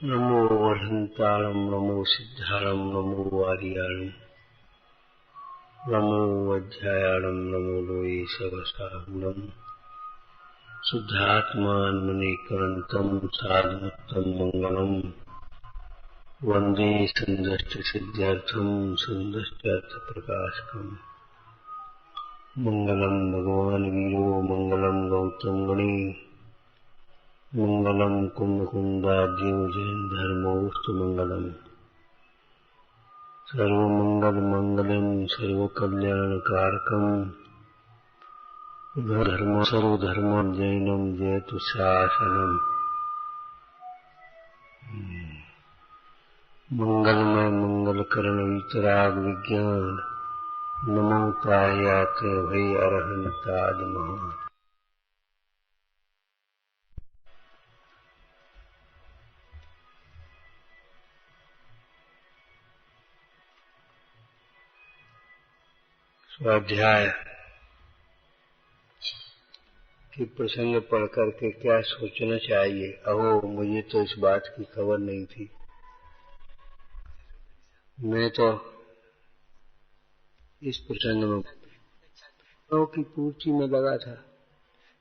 नमो अर्हन्ताणं नमो सिद्धाणं नमो वारियाणं नमो वज्रायाणं नमो लोये सवसाहनं शुद्धात्मान्मनीकरणं साधमुत्तम मंगलम वंदे संदष्ट सिद्ध्यर्थं संदष्ट्यर्थ प्रकाशकम् मंगलम भगवान वीरो मंगलम गौतम गणे मंगलम कुंदकुंदार्जुन जैन धर्मोस्तु मंगलम सर्वमंगल मंगलम सर्वकल्याणकारकम धर्म सर्वधर्म जैनम जयतु शासनम मंगलमय मंगलकरण वितराग विज्ञान नमो तायात भय अरहंताज महान। स्वाध्याय के प्रसंग पढ़ करके क्या सोचना चाहिए? अहो, मुझे तो इस बात की खबर नहीं थी। मैं तो इस प्रसंग में की पूर्ति में लगा था।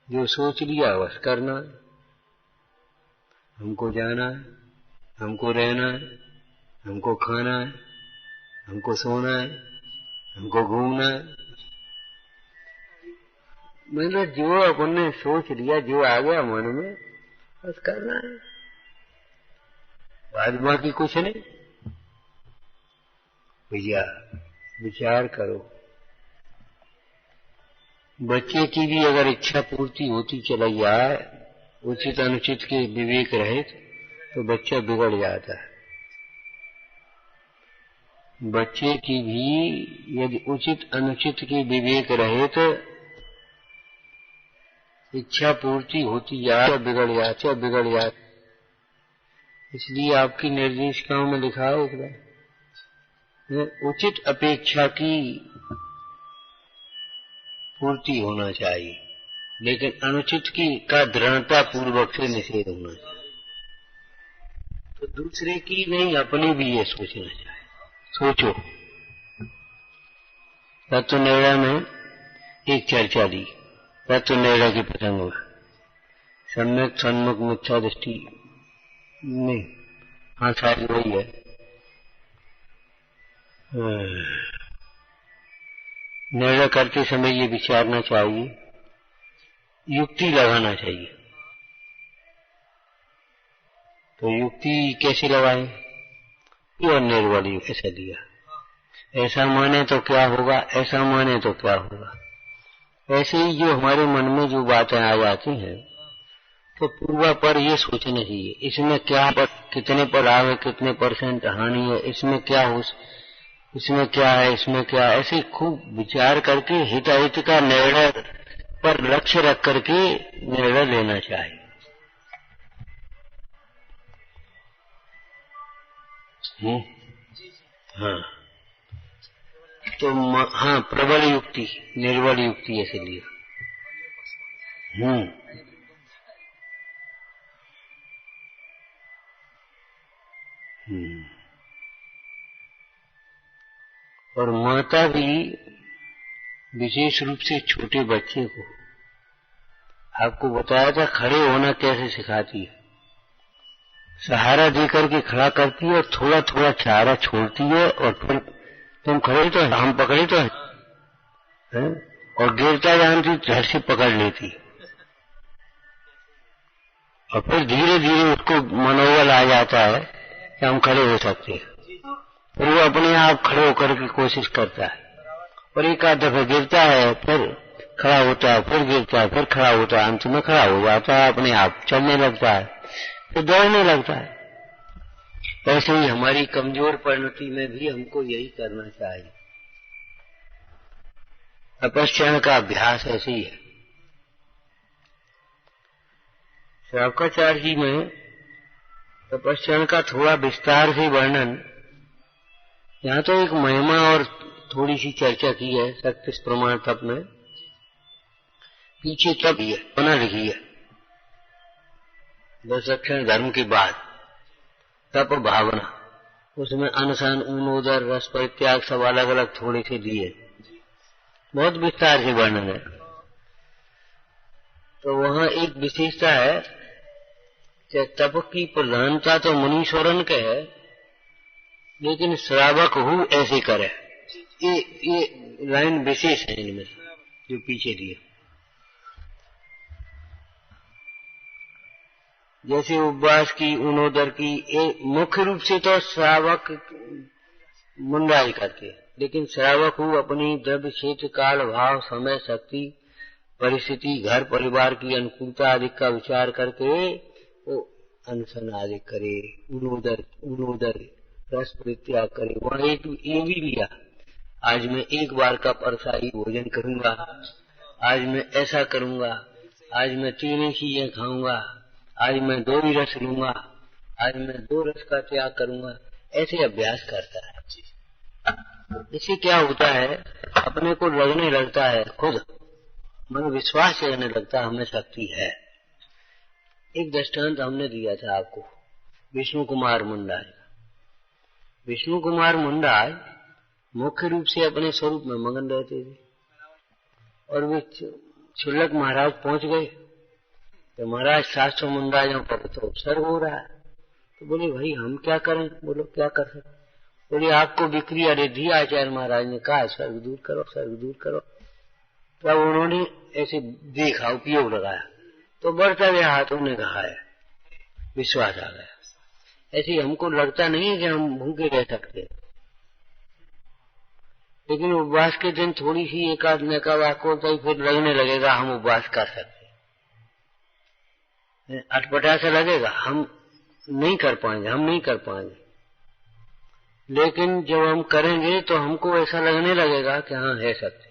जो सोच लिया बस करना है। हमको जाना है, हमको रहना है, हमको खाना है, हमको सोना है, हमको घूमना है। मैंने जो अपने सोच लिया, जो आ गया मन में, बस करना है, बाद बाकी कुछ नहीं। भैया विचार करो, बच्चे की भी अगर इच्छा पूर्ति होती चली जाए, उचित अनुचित के विवेक रहे, तो बच्चा बिगड़ जाता है। बच्चे की भी यदि उचित अनुचित के विवेक रहे तो इच्छा पूर्ति होती जाए, बिगड़ जाते। इसलिए आपकी निर्देशिकाओं में लिखा है एक बार, उचित अपेक्षा की पूर्ति होना चाहिए, लेकिन अनुचित की का दृढ़ता पूर्वक से निषेध होना चाहिए। तो दूसरे की नहीं, अपनी भी ये सोचना चाहिए। सोचो, तत्व निर्णय में एक चर्चा दी, तत्व निर्णय के प्रसंग में सम्यक सन्मुख मिथ्या दृष्टि नहीं, हाँ शायद वही है। निर्णय करते समय ये विचारना चाहिए, युक्ति लगाना चाहिए। तो युक्ति कैसे लगाएं? और निर्वाली ऐसा दिया, ऐसा माने तो क्या होगा, ऐसा माने तो क्या होगा। ऐसे ही जो हमारे मन में जो बातें आ जाती हैं, तो पूर्वा पर ये सोचना चाहिए, इसमें क्या पर, कितने पर लाभ है, कितने परसेंट हानि है, इसमें क्या हो, इसमें क्या है, इसमें क्या, ऐसे खूब विचार करके हिताहित का निर्णय पर लक्ष्य रख करके निर्णय लेना चाहिए। हाँ, तो हाँ, प्रबल युक्ति, निर्बल युक्ति ऐसे लिया। और माता भी विशेष रूप से छोटे बच्चे को, आपको बताया था खड़े होना कैसे सिखाती है। सहारा देकर के खड़ा करती है और थोड़ा थोड़ा सहारा छोड़ती है, और फिर तुम खड़े तो हम पकड़े तो है, और गिरता जानती झट से पकड़ लेती, और फिर धीरे धीरे उसको मनोबल आ जाता है कि हम खड़े हो सकते हैं। फिर वो अपने आप खड़े होकर की कोशिश करता है, और एक आध दफा गिरता है, फिर खड़ा होता है, फिर गिरता है, फिर खड़ा होता है, अंत में खड़ा हो जाता है, अपने आप चलने लगता है, फिर दौड़ने लगता है। ऐसे ही हमारी कमजोर परिणति में भी हमको यही करना चाहिए। तपस्या का अभ्यास ऐसे ही है। श्रावकाचार्य जी में तपस्या का थोड़ा विस्तार से वर्णन, यहाँ तो एक महिमा और थोड़ी सी चर्चा की है। 37 प्रमाण तप में पीछे तप है, बना लिखी है 10 अक्षर धर्म के बाद। तप भावना, उसमें अनशन, ऊनोदर, रस परित्याग सब अलग अलग थोड़े से दिए, बहुत विस्तार से वर्णन है। तो वहाँ एक विशेषता है कि तप की प्रधानता तो मुनीश्वरन के है, लेकिन श्रावक हूँ ऐसे करे। ये लाइन विशेष है इनमें जो पीछे दिए। जैसे उपवास की, ऊनोदर की, मुख्य रूप से तो श्रावक मुंडाई करते, लेकिन श्रावक हूँ अपनी द्रव्य, क्षेत्र, काल, भाव, समय, शक्ति, परिस्थिति, घर परिवार की अनुकूलता आदि का विचार करके वो अनशन आदि करे, ऊनोदर रस परित्याग करे। वहाँ एक ये भी लिया, आज मैं एक बार का परसाई भोजन करूंगा, आज मैं ऐसा करूंगा, आज मैं 3 चीजें खाऊंगा, आज मैं 2 ही रस लूंगा, आज मैं 2 रस का त्याग करूंगा, ऐसे अभ्यास करता है। इससे क्या होता है, अपने को लगने लगता है, खुद मन विश्वास करने लगता है हमें शक्ति है। एक दृष्टांत हमने दिया था आपको, विष्णु कुमार मुंडा। विष्णु कुमार मुंडा मुख्य रूप से अपने स्वरूप में मगन रहते थे, और वे छुल्लक महाराज पहुंच गए तो महाराज 700 मुंडाइयों पर तो उपसर्ग हो रहा है। तो बोले भाई हम क्या करें? बोलो क्या कर सकते? बोले आपको बिक्री रिद्धि आचार्य महाराज ने कहा स्वर्ग दूर करो, स्वर्ग दूर करो। तब उन्होंने ऐसे देखा, उपयोग लगाया तो बढ़ता गया, हाथों ने कहा है, विश्वास आ गया। ऐसे हमको लगता नहीं है कि हम भूखे रह सकते, लेकिन उपवास के दिन थोड़ी सी एकाध का वाक्य होता ही फिर लगने लगेगा हम उपवास कर सकते, अटपटा सा लगेगा, हम नहीं कर पाएंगे। लेकिन जब हम करेंगे तो हमको ऐसा लगने लगेगा कि हाँ है सत्य।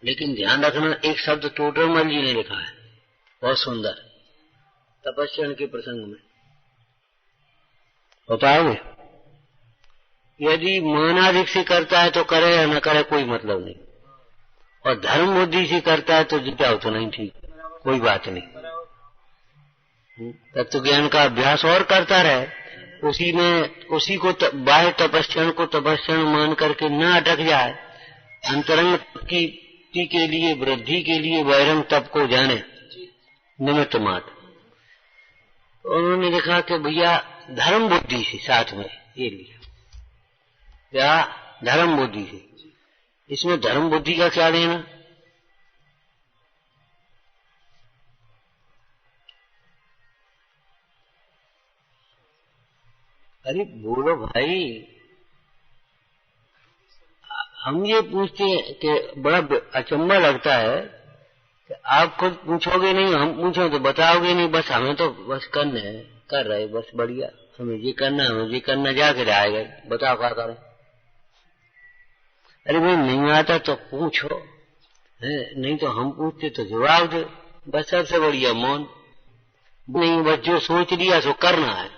लेकिन ध्यान रखना, एक शब्द टोटरमल जी ने लिखा है, बहुत सुंदर, तपस्या के प्रसंग में बताओगे, यदि मानाधिक से करता है तो करे या न करे कोई मतलब नहीं, और धर्म बुद्धि से करता है तो जितना तो नहीं, ठीक, कोई बात नहीं। तत्व ज्ञान का अभ्यास और करता रहे, उसी को बाह्य तपस्या को तपस्या मान करके न अटक जाए, अंतरंग की के लिए, वृद्धि के लिए बहिरंग तप को जाने निमित्त मात्र। उन्होंने लिखा कि भैया धर्म बुद्धि से साथ में ये लिया, क्या धर्म बुद्धि से, इसमें धर्म बुद्धि का क्या लेना? अरे बोलो भाई, हम ये पूछते हैं कि बड़ा अचंभा लगता है कि आप खुद पूछोगे नहीं, हम पूछो तो बताओगे नहीं, बस हमें तो बस करने हैं, कर रहे बस बढ़िया, हमें ये करना जाके रहेगा, बताओ क्या करें? अरे भाई नहीं आता तो पूछो, नहीं तो हम पूछते तो जवाब दे, बस सबसे बढ़िया मौन नहीं, बस जो सोच लिया सो करना है।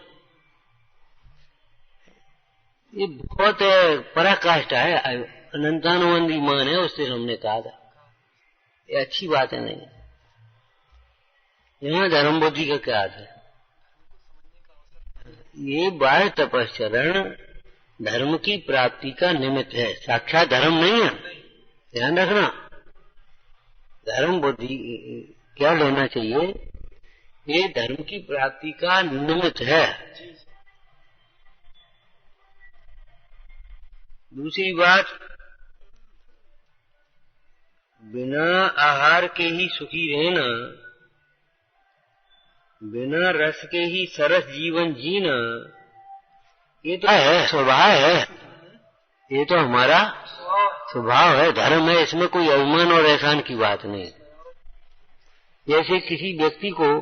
ये बहुत पराकाष्ठा है, अनंतानुबंधी मान है, उससे हमने कहा था ये अच्छी बात है नहीं। यहाँ धर्म बुद्धि का क्या अर्थ है? ये बाह्य तपस्चरण धर्म की प्राप्ति का निमित्त है, साक्षात धर्म नहीं है, ध्यान रखना। धर्म बुद्धि क्या लेना चाहिए? ये धर्म की प्राप्ति का निमित्त है। दूसरी बात, बिना आहार के ही सुखी रहना, बिना रस के ही सरस जीवन जीना, ये तो है, स्वभाव है, ये तो हमारा स्वभाव है, धर्म है, इसमें कोई अभिमान और एहसान की बात नहीं। जैसे किसी व्यक्ति को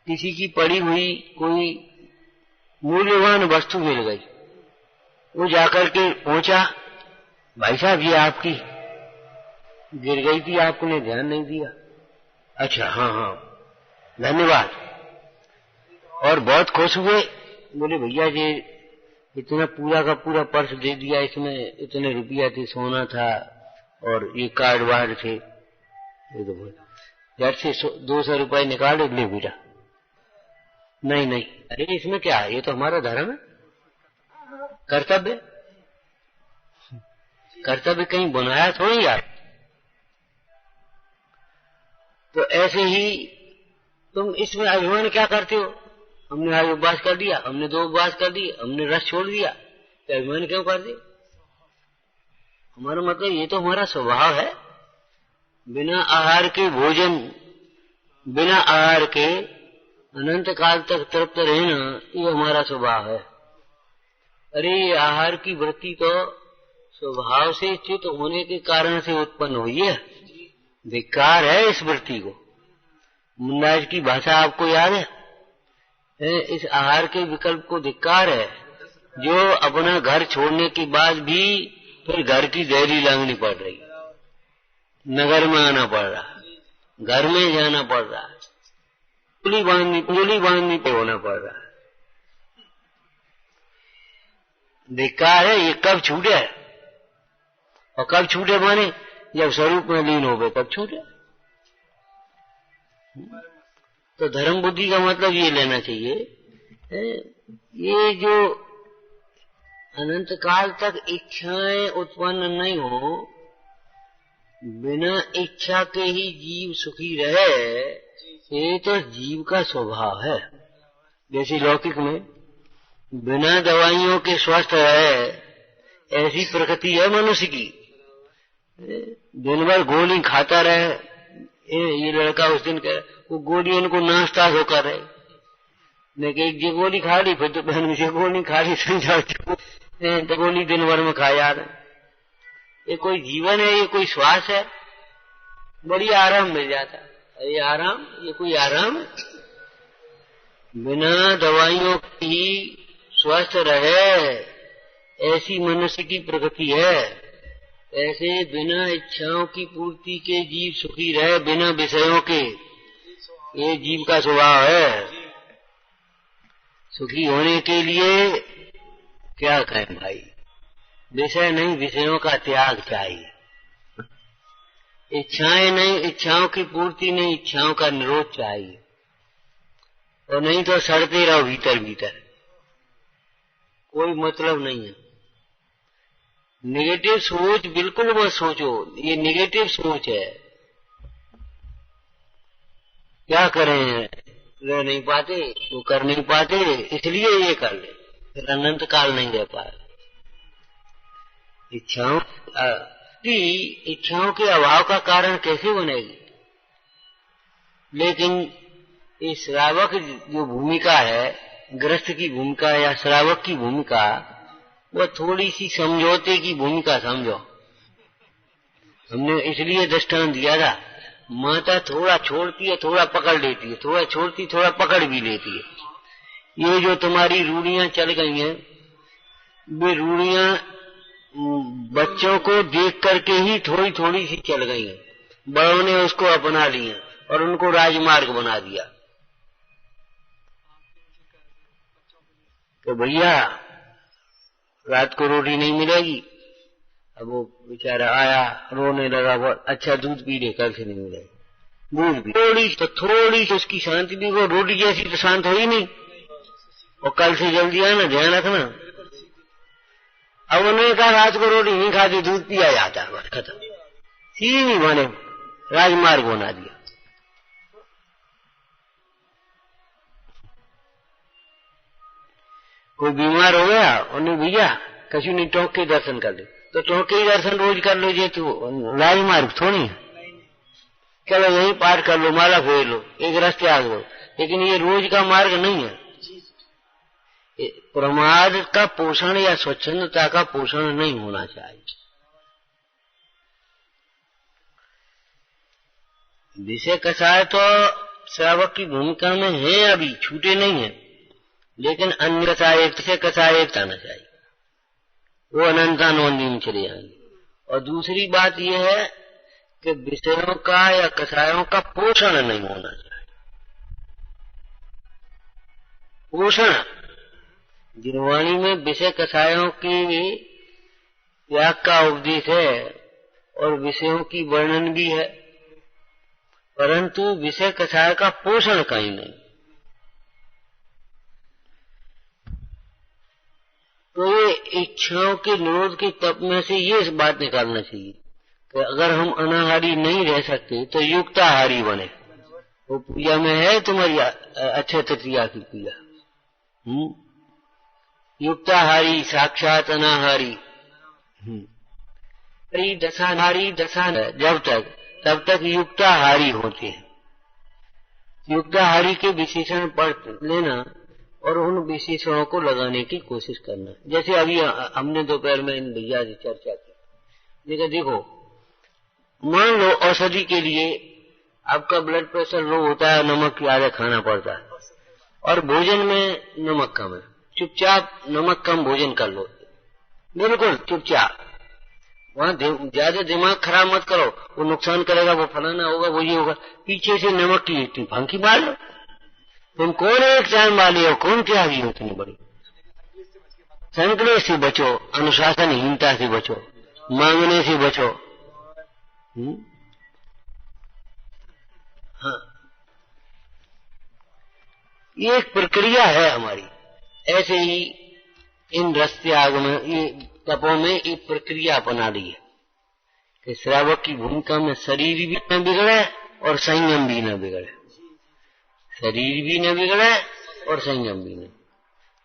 किसी की पड़ी हुई कोई मूल्यवान वस्तु मिल गई, वो जाकर के पहुंचा, भाई साहब ये आपकी गिर गई थी, आपने ध्यान नहीं दिया, अच्छा हाँ धन्यवाद, और बहुत खुश हुए, बोले भैया ये इतना पूरा का पूरा पर्स दे दिया, इसमें इतने रुपया थे, सोना था और ये कार्ड वार्ड थे, ये तो झट से 200 रुपये निकाले, ले बेटा नहीं नहीं, अरे इसमें क्या है, ये तो हमारा धर्म है, कर्तव्य। कर्तव्य कहीं बनाया थोड़ी यार। तो ऐसे ही तुम इसमें अभिमान क्या करते हो, हमने आज उपवास कर दिया, हमने 2 उपवास कर दिए, हमने रस छोड़ दिया, तो अभिमान क्यों करते? हमारा मतलब ये तो हमारा स्वभाव है। बिना आहार के भोजन, बिना आहार के अनंत काल तक तृप्त रहना, ये हमारा स्वभाव है। अरे ये आहार की वृत्ति तो स्वभाव से च्युत होने के कारण से उत्पन्न हुई है। धिक्कार है इस वृत्ति को। मुन्नाज की भाषा आपको याद है? इस आहार के विकल्प को धिक्कार है, जो अपना घर छोड़ने के बाद भी फिर घर की देरी लांघनी पड़ रही, नगर में आना पड़ रहा, घर में जाना पड़ रहा, उंगली बांधनी पे होना पड़ रहा। धिक्कार है। ये कब छूटे? और कब छूटे माने जब स्वरूप में लीन हो गए तब छूटे। तो धर्म बुद्धि का मतलब ये लेना चाहिए, ये जो अनंत काल तक इच्छाएं उत्पन्न नहीं हो, बिना इच्छा के ही जीव सुखी रहे, ये तो जीव का स्वभाव है। जैसे लौकिक में बिना दवाइयों के स्वस्थ रहे, ऐसी प्रकृति है मनुष्य की। दिन भर गोली खाता रहे, ये लड़का उस दिन कह वो गोली उनको नाश्ता होकर रहे, लेकिन एक जी गोली खा ली, फिर तो बहन से गोली खा ली, समझा तो गोली दिन भर में खा जा रहे। ये कोई जीवन है, ये कोई श्वास है, बड़ी आराम मिल जाता है। ये आराम, ये कोई आराम है? बिना दवाइयों की स्वस्थ रहे, ऐसी मनुष्य की प्रकृति है। ऐसे बिना इच्छाओं की पूर्ति के जीव सुखी रहे, बिना विषयों के, ये जीव का स्वभाव है। सुखी होने के लिए क्या कहें भाई, विषय नहीं, विषयों का त्याग चाहिए। इच्छाएं नहीं, इच्छाओं की पूर्ति नहीं, इच्छाओं का निरोध चाहिए। और नहीं तो सड़ते रहो भीतर भीतर, कोई मतलब नहीं है। नेगेटिव सोच बिल्कुल मत सोचो, ये नेगेटिव सोच है। क्या करें, रह नहीं पाते, वो कर नहीं पाते, इसलिए ये कर ले, फिर अनंत काल नहीं रह पाए। इच्छाओं के अभाव का कारण कैसे बनेगी? लेकिन ये श्रावक जो भूमिका है, गृहस्थ की भूमिका या श्रावक की भूमिका, वो थोड़ी सी समझौते की भूमिका समझो। हमने इसलिए दृष्टांत दिया था, माता थोड़ा छोड़ती है, थोड़ा पकड़ लेती है, थोड़ा छोड़ती, थोड़ा पकड़ भी लेती है। ये जो तुम्हारी रूढ़ियां चल गई हैं, वे रूढ़ियां बच्चों को देख करके ही थोड़ी थोड़ी सी चल गई हैं। बड़ों ने उसको अपना लिया और उनको राजमार्ग बना दिया। तो भैया रात को रोटी नहीं मिलेगी, अब वो बेचारा आया, रोने लगा, बहुत अच्छा दूध पी ले, कल से नहीं मिलेगा दूध भी। थोड़ी सी उसकी शांति भी, वो रोटी जैसी तो शांत हो ही नहीं। और कल से जल्दी आना, ध्यान रखना। अब उन्होंने कहा रात को रोटी नहीं खाती, दूध पिया जाता है, बस खत्म। सीधी बने राजमार्ग बना दिया। कोई बीमार हो गया, उन्हें भैया कछु नहीं, टोंक के दर्शन कर ले, तो टोंक के दर्शन रोज कर लो, ये तो राजमार्ग थोड़ी है। चलो यही पाठ कर लो, माला फेर लो, एक रास्ते आ गए, लेकिन ये रोज का मार्ग नहीं है। प्रमाद का पोषण या स्वच्छंदता का पोषण नहीं होना चाहिए। विषय कसाय तो श्रावक की भूमिका में है, अभी छूटे नहीं है, लेकिन अन्य कसाय एक आना चाहिए, वो अनंतानंदी में चले जाएंगे। और दूसरी बात यह है कि विषयों का या कसायों का पोषण नहीं होना चाहिए। पोषण, जिनवाणी में विषय कसायों की त्याग का उपदेश है और विषयों की वर्णन भी है, परंतु विषय कसाय का पोषण कहीं नहीं। इच्छाओं के निरोध के तप में से ये बात निकालना चाहिए कि अगर हम अनाहारी नहीं रह सकते तो युक्ताहारी बने। वो पूजा में है तुम्हारी अक्षय तृतीया की पूजा, युक्ताहारी साक्षात अनाहारी। दशाहारी जब तब तक युक्ताहारी होते हैं। युक्ताहारी के विशेषण पढ़ लेना और उन विशेषणों को लगाने की कोशिश करना। जैसे अभी हमने दोपहर में इन भैया से चर्चा की, देखो मान लो औषधि के लिए आपका ब्लड प्रेशर लो होता है, नमक ज्यादा खाना पड़ता है और भोजन में नमक कम है, चुपचाप नमक कम भोजन कर लो, बिल्कुल चुपचाप। वहां ज्यादा दिमाग खराब मत करो, वो नुकसान करेगा, वो फलाना होगा, वो ये होगा। पीछे से नमक की इतनी फांकी मार लो। तुम कौन एक टाइम वाले हो, कौन त्यागी हो इतनी बड़ी। संकल्प से बचो, अनुशासनहीनता से बचो, मांगने से बचो। हाँ, ये एक प्रक्रिया है हमारी। ऐसे ही इन रस त्याग में, ये तपों में एक प्रक्रिया अपना ली है कि श्रावक की भूमिका में शरीर भी न बिगड़े और संयम भी न बिगड़े। शरीर भी न बिगड़े और संयम भी न,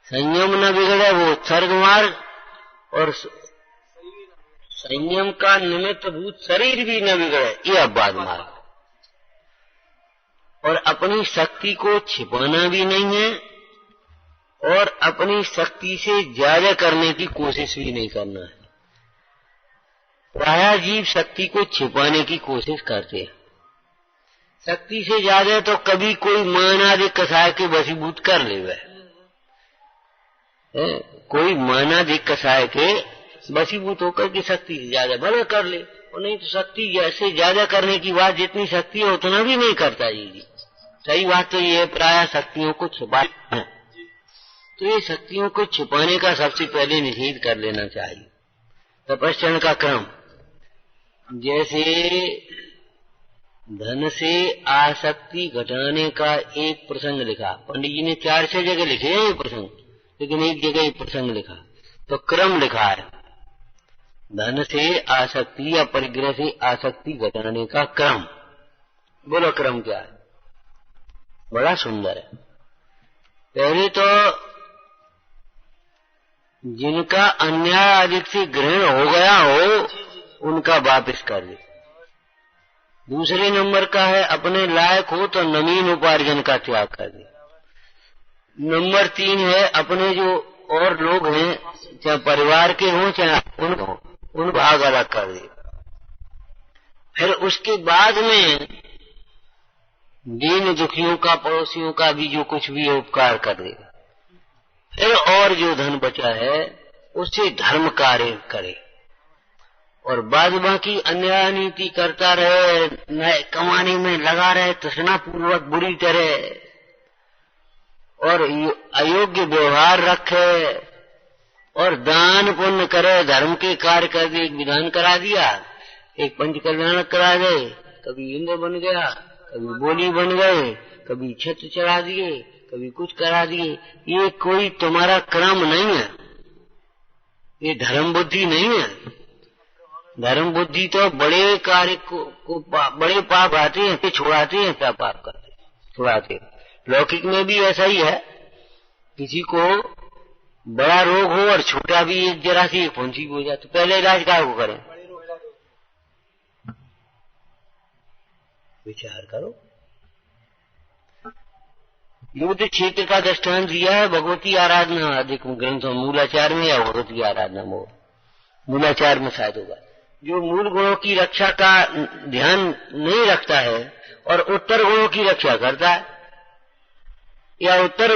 संयम न बिगड़े वो सर्ग मार्ग, और संयम का निमित्त भूत शरीर भी न बिगड़े ये अपवाद मार्ग। और अपनी शक्ति को छिपाना भी नहीं है और अपनी शक्ति से ज्यादा करने की कोशिश भी नहीं करना है। प्रायः जीव शक्ति को छिपाने की कोशिश करते हैं। शक्ति से ज्यादा तो कभी कोई मान आदि कसाय के वशीभूत कर ले, कोई मान आदि कसाय के वशीभूत होकर के शक्ति से ज्यादा भले कर ले, और नहीं तो शक्ति जैसे ज्यादा करने की बात, जितनी शक्ति है उतना भी नहीं करता जी। सही बात तो ये प्रायः शक्तियों को छिपा, तो ये शक्तियों को छिपाने का सबसे पहले निषेध कर लेना चाहिए। तपस्या का क्रम, जैसे धन से आसक्ति घटाने का एक प्रसंग लिखा, पंडित जी ने 4-6 जगह लिखे हैं ये प्रसंग, लेकिन एक जगह एक प्रसंग लिखा तो क्रम लिखा है। धन से आसक्ति या परिग्रह से आसक्ति घटाने का क्रम। बोलो क्रम क्या है? बड़ा सुंदर है। पहले तो जिनका अन्याय अधिक से ग्रहण हो गया हो उनका वापिस कर दे। दूसरे नंबर का है अपने लायक हो तो नवीन उपार्जन का त्याग कर दे। नंबर 3 है अपने जो और लोग हैं, चाहे परिवार के हों चाहे उनको आग अलग कर दे। फिर उसके बाद में दीन दुखियों का, पड़ोसियों का भी जो कुछ भी है उपकार कर दे। फिर और जो धन बचा है उससे धर्म कार्य करे, और बाद बाकी अन्याय नीति करता रहे, नए कमाने में लगा रहे तृष्णा पूर्वक बुरी तरह, और अयोग्य व्यवहार रखे, और दान पुण्य करे, धर्म के कार्य कर दे। एक विधान करा दिया, एक पंच कल्याण करा दे, कभी इंद्र बन गया, कभी बोली बन गए, कभी छत्र चढ़ा दिए, कभी कुछ करा दिए। ये कोई तुम्हारा क्रम नहीं है, ये धर्म बुद्धि नहीं है। धर्म बुद्धि तो बड़े कार्य को बड़े पाप आते हैं, छुड़ाते हैं, क्या पाप करते छुड़ाते। लौकिक में भी ऐसा ही है, किसी को बड़ा रोग हो और छोटा भी एक जरा सी फुंसी हो जाए तो पहले इलाज क्या को करें? विचार करो। युद्ध क्षेत्र का दृष्टांत दिया है भगवती आराधना अधिक ग्रंथों, मूलाचार में या भगवती आराधना में, मूलाचार में शायद होगा। जो मूल गुणों की रक्षा का ध्यान नहीं रखता है और उत्तर गुणों की रक्षा करता है, या उत्तर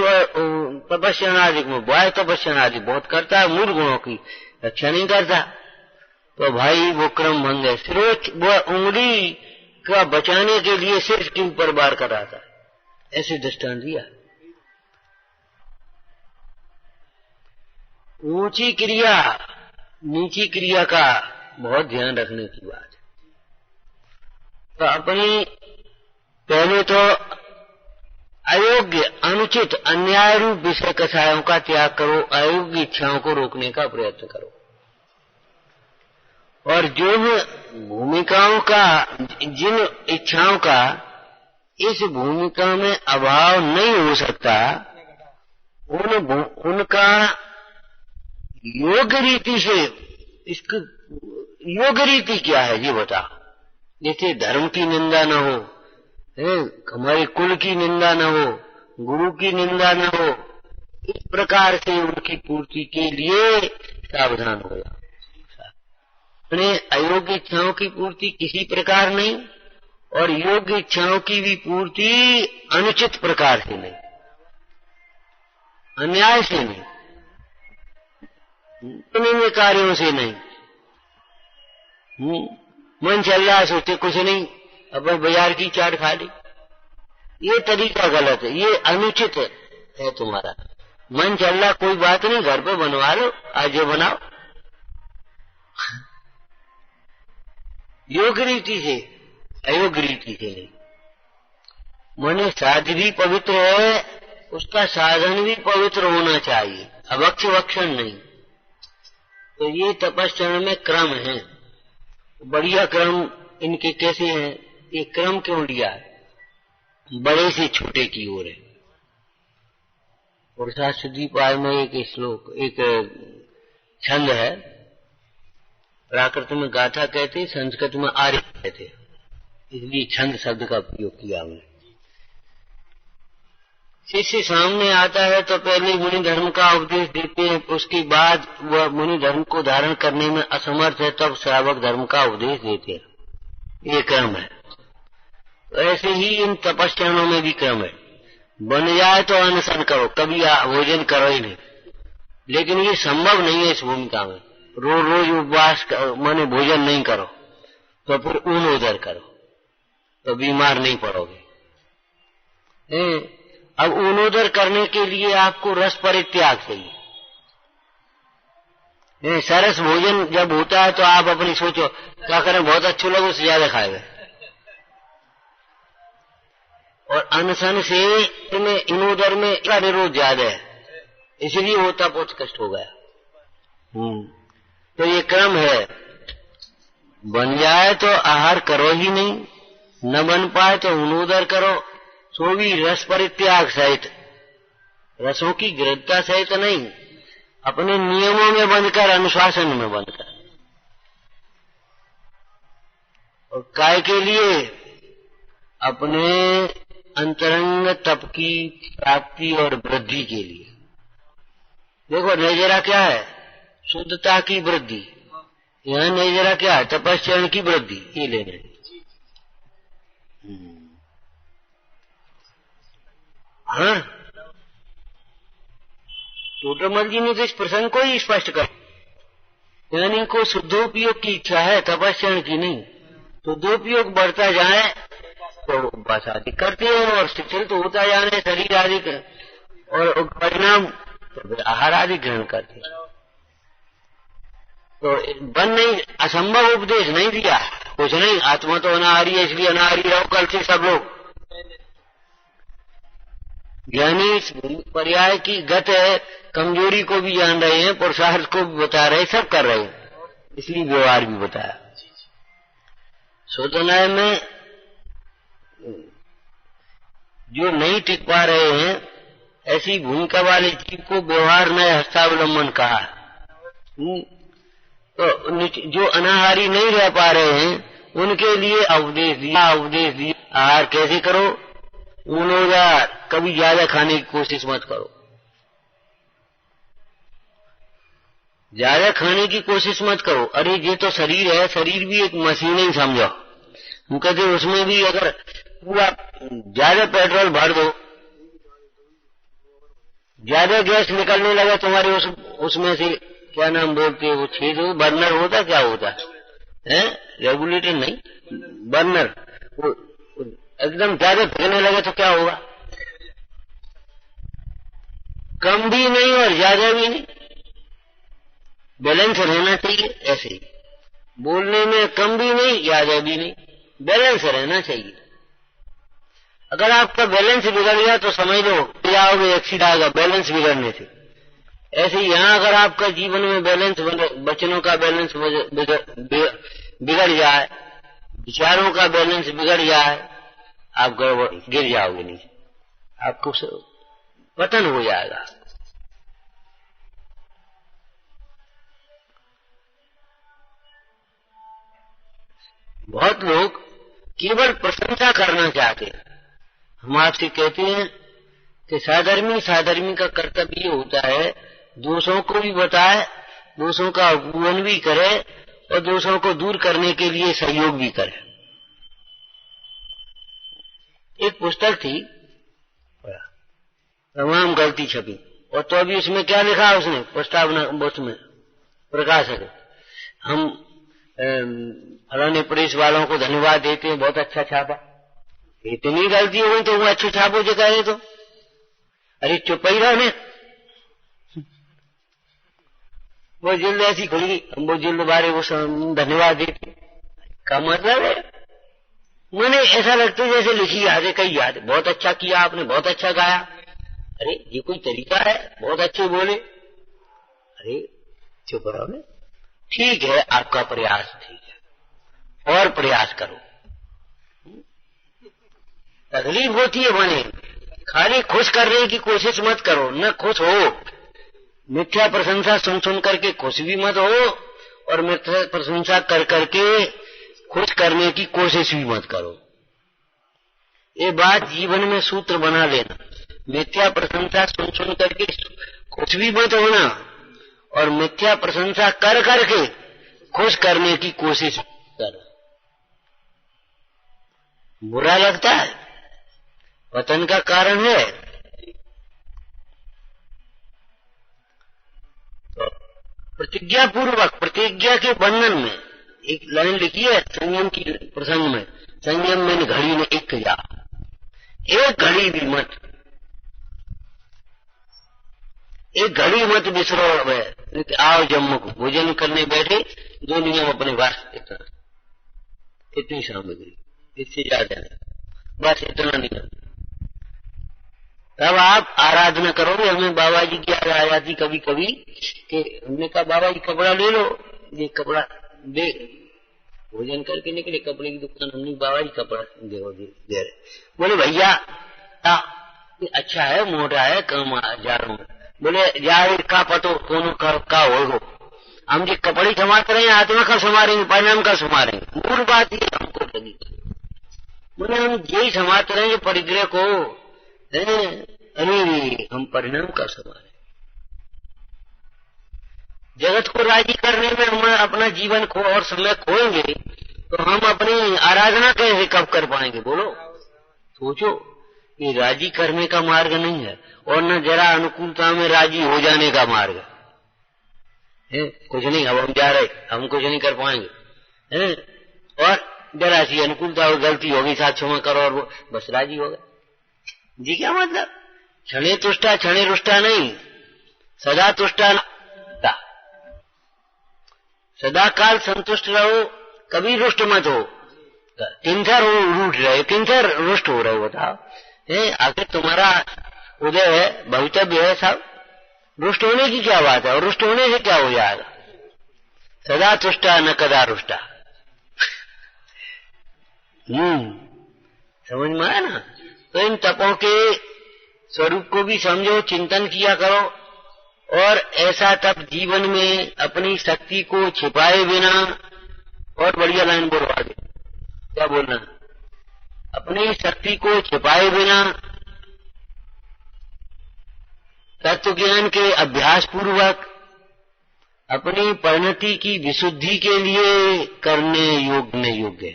तपस्या आदि में बाह्य तपस्या आदि बहुत करता है, मूल गुणों की रक्षा नहीं करता, तो भाई वो क्रम भंग है। सिर्फ वो उंगली का बचाने के लिए सिर्फ के ऊपर बार कराता है, ऐसे दृष्टांत दिया। ऊंची क्रिया नीची क्रिया का बहुत ध्यान रखने की बात है। तो अपनी पहले तो अयोग्य, अनुचित, अन्याय रूप विषय कषायों का त्याग करो, अयोग्य इच्छाओं को रोकने का प्रयत्न करो। और जो भूमिकाओं का, जिन इच्छाओं का इस भूमिका में अभाव नहीं हो सकता, उनका योग्य रीति से, इसकी योग्य रीति क्या है ये बता। जैसे धर्म की निंदा न हो, हमारे कुल की निंदा न हो, गुरु की निंदा न हो, इस प्रकार से उनकी पूर्ति के लिए सावधान हो जाओ। अपने अयोग्य इच्छाओं की पूर्ति किसी प्रकार नहीं, और योग्य इच्छाओं की भी पूर्ति अनुचित प्रकार से नहीं, अन्याय से नहीं, निम्न कार्यों से नहीं। मन चल रहा है, सोचे कुछ नहीं, अब बाजार की चाट खा ली, ये तरीका गलत है, ये अनुचित है तुम्हारा। मन चल रहा, कोई बात नहीं, घर पे बनवा लो, आज ये बनाओ योग्य रीति से, अयोग्य रीति से नहीं। मन साध भी पवित्र है, उसका साधन भी पवित्र होना चाहिए, अवक्ष वक्षण नहीं। तो ये तपस्या में क्रम है, बढ़िया क्रम इनके कैसे हैं, ये क्रम क्यों लिया है, बड़े से छोटे की ओर है। और शुद्धिपाद में एक श्लोक, एक छंद है, प्राकृत में गाथा कहते, संस्कृत में आर्य कहते, इसलिए छंद शब्द का प्रयोग किया हमने। शिष्य सामने आता है तो पहले मुनि धर्म का उपदेश देते हैं, उसके बाद वह मुनि धर्म को धारण करने में असमर्थ है तब श्रावक धर्म का उपदेश देते हैं। ये क्रम है। तो ऐसे ही इन तपस्याओं में भी क्रम है। बन जाए तो अनशन करो, कभी भोजन करो ही नहीं, लेकिन ये संभव नहीं है इस भूमिका में। रोज रोज उपवास माने भोजन नहीं करो, तो फिर ऊन उदर करो, तो बीमार नहीं पड़ोगे। अब ऊन उदर करने के लिए आपको रस परित्याग चाहिए। सरस भोजन जब होता है तो आप अपनी सोचो क्या करें, बहुत अच्छे लोग उससे ज्यादा खाएगा। और अनशन से इन उदर में निरोध ज्यादा है, इसलिए होता बहुत कष्ट हो गया। तो ये क्रम है, बन जाए तो आहार करो ही नहीं, न बन पाए तो उनोदर करो, सो भी रस परित्याग सहित, रसों की गृहता सहित नहीं, अपने नियमों में बंधकर, अनुशासन में बंधकर। और काय के लिए, अपने अंतरंग तप की प्राप्ति और वृद्धि के लिए। देखो नजरा क्या है, शुद्धता की वृद्धि। यहाँ नजरा क्या है, तपस्या की वृद्धि। ये लेने हाँ, टोटमल जी ने तो इस प्रसंग को ही स्पष्ट कर, यानी को शुद्धोपयोग की इच्छा है, तपस्या की नहीं। तो दुरुपयोग बढ़ता जाए तो उपवास आदि करते हैं और शिथिल तो होता जाने शरीर आदि, और परिणाम तो फिर आहार आदि ग्रहण करते हैं। तो बन नहीं, असंभव उपदेश नहीं दिया, कुछ नहीं, आत्मा तो अनाहारी है इसलिए अनाहारी रहो कल से सब लोग। ज्ञानी पर्याय की गत है, कमजोरी को भी जान रहे हैं, पुरुषार्थ को भी बता रहे, सब कर रहे हैं, इसलिए व्यवहार भी बताया। सोतनाय में जो नहीं टिक पा रहे हैं, ऐसी भूमिका वाले जीव को व्यवहार में हस्तावलंबन कहा। तो जो अनाहारी नहीं रह पा रहे हैं उनके लिए उपदेश दिया, आहार कैसे करो, उनोदार, कभी ज्यादा खाने की कोशिश मत करो, ज्यादा खाने की कोशिश मत करो। अरे ये तो शरीर है, शरीर भी एक मशीन ही समझो। हम कहते उसमें भी अगर पूरा ज्यादा पेट्रोल भर दो, ज्यादा गैस निकलने लगे तुम्हारे उसमें से, क्या नाम बोलते हैं वो छेद, बर्नर होता, क्या होता है, रेगुलेटर नहीं, बर्नर, वो एकदम ज्यादा फेंकने लगे तो क्या होगा, कम भी नहीं और ज्यादा भी नहीं, बैलेंस रहना चाहिए। ऐसे ही बोलने में कम भी नहीं ज्यादा भी नहीं, बैलेंस रहना चाहिए। अगर आपका बैलेंस बिगड़ गया तो समझ लो जाओगे, एक्सीडेंट आएगा बैलेंस बिगड़ने से। ऐसे ही यहाँ अगर आपका जीवन में बैलेंस, वचनों का बैलेंस बिगड़ जाए, विचारों का बैलेंस बिगड़ जाए, आप गिर जाओगे नीचे, आपको पतन हो जाएगा। बहुत लोग केवल प्रशंसा करना चाहते हैं। हम आपसे कहते हैं कि साधर्मी का कर्तव्य ये होता है दोषों को भी बताए, दोषों का उपवन भी करे और दोषों को दूर करने के लिए सहयोग भी करे। एक पुस्तक थी, तमाम गलती छपी, और तो अभी उसमें क्या लिखा उसने प्रस्तावना, उसमें प्रकाशक, हम फलाने प्रेस वालों को धन्यवाद देते हैं, बहुत अच्छा छापा। इतनी गलती हो गई तो वो अच्छी छापो जो कहे तो, अरे चुप ही रहो, वो जिल्द ऐसी खुली, हम वो जिल्द बारे वो धन्यवाद देते का मतलब है, मैंने ऐसा लगता है जैसे लिखी याद है, कई याद है, बहुत अच्छा किया आपने, बहुत अच्छा गाया। अरे ये कोई तरीका है? बहुत अच्छे बोले। अरे चुप रहो, ठीक है आपका प्रयास ठीक है, और प्रयास करो। तकलीफ होती है बने, खाली खुश करने की कोशिश मत करो, न खुश हो। मिथ्या प्रशंसा सुन सुन करके खुश भी मत हो, और मिथ्या प्रशंसा कर करके खुश करने की कोशिश भी मत करो। ये बात जीवन में सूत्र बना लेना। मिथ्या प्रशंसा सुन सुन करके खुश भी मत होना, और मिथ्या प्रशंसा कर करके खुश करने की कोशिश कर। बुरा लगता है, पतन का कारण है। तो प्रतिज्ञा पूर्वक, प्रतिज्ञा के बंधन में एक लाइन लिखी है संयम की प्रसंग में, संयम में घड़ी में एक जा, एक घड़ी भी मत, एक घड़ी मत बिसरो। आओ जम्मू को भोजन करने बैठे, दो नियम अपने पास, इतनी सामग्री, इससे ज्यादा नहीं, बस इतना नियम। तब आप आराधना करोगे। हमें बाबा जी की याद आ जाती कभी कभी कि हमने कहा बाबा जी कपड़ा ले लो, ये कपड़ा दे, भोजन करके निकले, कपड़े की दुकान, हमने बाबा जी कपड़ा दे रहे। बोले भैया अच्छा है, मोटा है, कम जा रहा हूं। बोले जाए का पतो कोनो का हो, हम जी कपड़े समाते रहे, आत्मा का समारेंगे, परिणाम का समारेंगे। मूल बात ये हमको लगी। बोले हम यही समाते रहेंगे परिग्रह को, अरे हम परिणाम का समारे। जगत को राजी करने में हम अपना जीवन खो और समय खोएंगे तो हम अपनी आराधना कैसे कब कर पाएंगे? बोलो, सोचो। ये राजी करने का मार्ग नहीं है, और न जरा अनुकूलता में राजी हो जाने का मार्ग है। कुछ नहीं, अब हम जा रहे, हम कुछ नहीं कर पाएंगे, है? और जरा सी अनुकूलता और गलती होगी, साथ क्षमा करो, और वो बस राजी हो गए जी। क्या मतलब? क्षणे तुष्टा क्षणे रुष्टा नहीं, सदा तुष्टा, सदा काल संतुष्ट रहो, कभी रुष्ट मत हो। किंचर रूठ रहे, किंचर रुष्ट हो रहे हो, बताओ। आखिर तुम्हारा उदय है, भवितव्य है सब, रुष्ट होने की क्या बात है? और रुष्ट होने से क्या हो जाएगा? सदा तुष्टा न कदा रुष्टा। समझ में आया ना? तो इन तपों के स्वरूप को भी समझो, चिंतन किया करो, और ऐसा तप जीवन में अपनी शक्ति को छिपाए बिना, और बढ़िया लाइन बोलो आगे, क्या बोलना? अपनी शक्ति को छिपाए बिना तत्व ज्ञान के अभ्यास पूर्वक अपनी परिणति की विशुद्धि के लिए करने योग्य।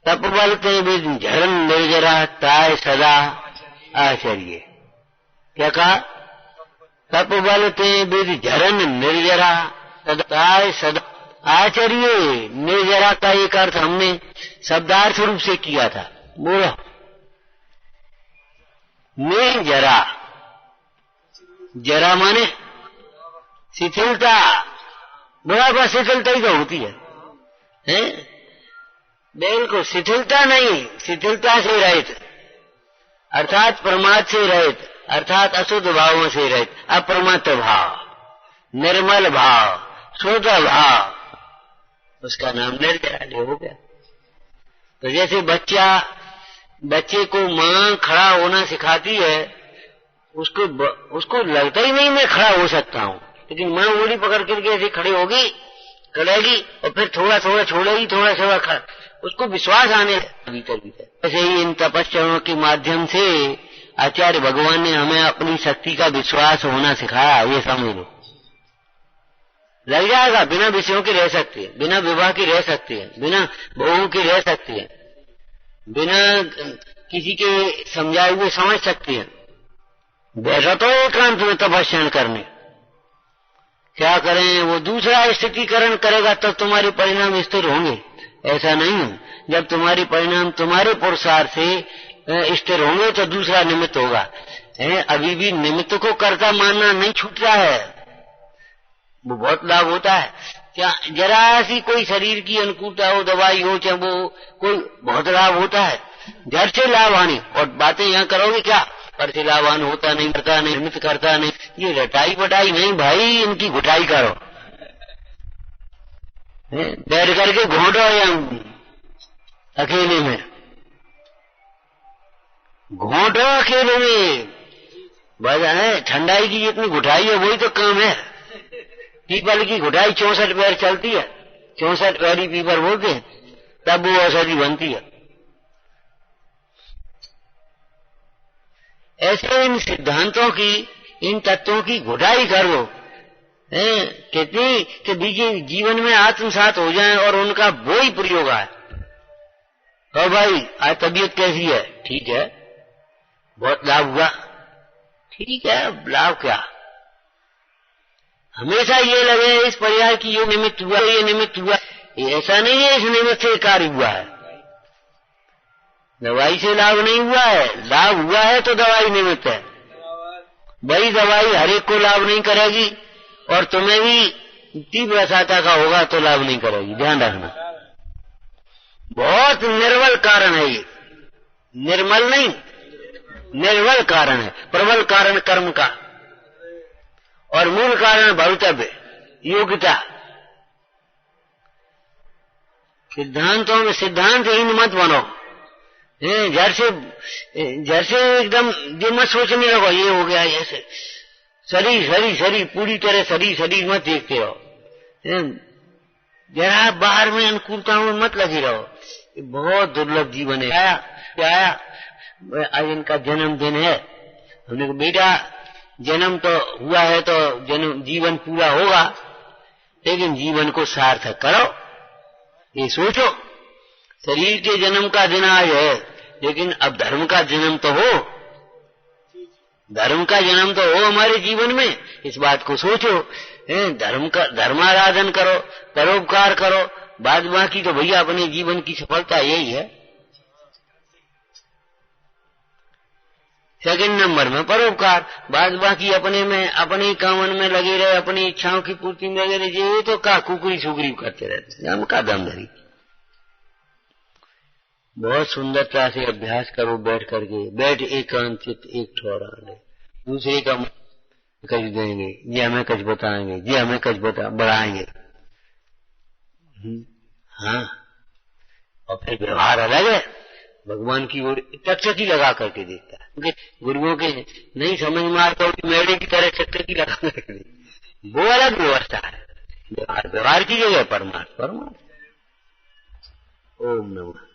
तप बल ते विद झरन निर्जरा ताय सदा आचर्य। क्या कहा? तप बल ते विद झरन निर्जरा ताय सदा आचर्य। निर्जरा का एक अर्थ हमने शब्दार्थ रूप से किया था, बोलो। निर्जरा, जरा माने शिथिलता, बराबर शिथिलता ही तो होती है? बिल्कुल शिथिलता नहीं, शिथिलता से रहित अर्थात प्रमाद से रहित, अर्थात अशुद्ध भावों से रहित, अप्रमत्त भाव, निर्मल भाव, शुद्ध भाव, उसका नाम निर्जरालय हो गया। तो जैसे बच्चे को माँ खड़ा होना सिखाती है, उसको लगता ही नहीं मैं खड़ा हो सकता हूँ, लेकिन माँ ओढ़ी पकड़ करके ऐसे खड़ी होगी, करेगी और फिर थोड़ा थोड़ा छोड़ेगी, थोड़ा थोड़ा खड़ा, उसको विश्वास आने भीतर भीतर। ऐसे ही इन तपस्याओं के माध्यम से आचार्य भगवान ने हमें अपनी शक्ति का विश्वास होना सिखाया। ये समझ लो, लग जाएगा। बिना विषयों के रह सकती है, बिना विवाह की रह सकती है, बिना बहुओं की रह सकती है, बिना किसी के समझाए हुए समझ सकती है। बैठा तो एकांत में तपस्या करने, क्या करें, वो दूसरा स्थितिकरण करेगा तब तुम्हारे परिणाम स्थिर होंगे। ऐसा नहीं है, जब तुम्हारी परिणाम तुम्हारे पुरुषार्थ से स्थिर होंगे तो दूसरा निमित्त होगा। अभी भी निमित्त को कर्ता मानना नहीं छूट रहा है, वो बहुत लाभ होता है। क्या जरा सी कोई शरीर की अनुकूलता हो, दवाई हो, चाहे वो कोई, बहुत लाभ होता है। जड़ से लाभ आने और बातें यहाँ करोगे क्या, पर से लाभवान होता नहीं, करता नहीं, निमित्त करता नहीं, ये रटाई पटाई नहीं भाई, इनकी घुटाई करो। बैठ करके घोटो या अकेले में, घोटो अकेले में, बस है ठंडाई की जितनी घुटाई है वही तो काम है। पीपल की घुटाई 64 पैर चलती है, 64 पैरी पीपल बोलते हैं, तब वो औषधि बनती है। ऐसे इन सिद्धांतों की, इन तत्वों की घुटाई करो, कितनी कि बीजे जीवन में आत्मसात हो जाएं और उनका वो ही प्रयोग आए। तो भाई आज तबीयत कैसी है, ठीक है, बहुत लाभ हुआ, ठीक है, लाभ क्या, हमेशा ये लगे इस परिवार की ये निमित्त हुआ, ये निमित्त हुआ, ऐसा नहीं है। इस निमित्त से कार्य हुआ है, दवाई से लाभ नहीं हुआ है, लाभ हुआ है तो दवाई निमित्त है। वही दवाई हर एक को लाभ नहीं करेगी और तुम्हें भी तीव्र सहायता का होगा तो लाभ नहीं करेगी, ध्यान रखना। बहुत निर्बल कारण है ये, निर्मल नहीं, निर्बल कारण है। प्रबल कारण कर्म का और मूल कारण भवितव्य, योग्यता। सिद्धांतों में सिद्धांतहीन मत बनो, जर से एकदम ये मत सोचने लगो ये हो गया, ऐसे शरीर पूरी तरह शरीर मत देखते रहो, जरा बाहर में अनुकूलताओं में मत लगी रहो। बहुत दुर्लभ जीवन है। आया आज इनका जन्मदिन है, हमने कहा बेटा जन्म तो हुआ है तो जन्म जीवन पूरा होगा, लेकिन जीवन को सार्थक करो। ये सोचो शरीर के जन्म का दिन आज है, लेकिन अब धर्म का जन्म तो हो, धर्म का जन्म तो हो हमारे जीवन में। इस बात को सोचो, धर्माराधन करो, परोपकार करो, बाद बाकी तो भैया अपने जीवन की सफलता यही है। सेकंड नंबर में परोपकार, बाद बाकी अपने में, अपने कामन में लगे रहे, अपनी इच्छाओं की पूर्ति में लगे रहे, ये तो का कुकरी सुकरी करते रहते, हम का दम धरी। बहुत सुंदरता से अभ्यास करो, बैठ करके, बैठ एकांत एक ठहरा ले, दूसरे का कच देंगे, ये हमें कच बताएंगे, ये हमें कच बढ़ाएंगे। हाँ, और फिर व्यवहार अलग है, भगवान की ओर चकचकी लगा करके देखता है, क्योंकि गुरुओं के नहीं समझ में आता मेरे की तरह चकचकी लगा करके, वो अलग व्यवस्था है। व्यवहार की जगह परमार्थ। ओम नमः।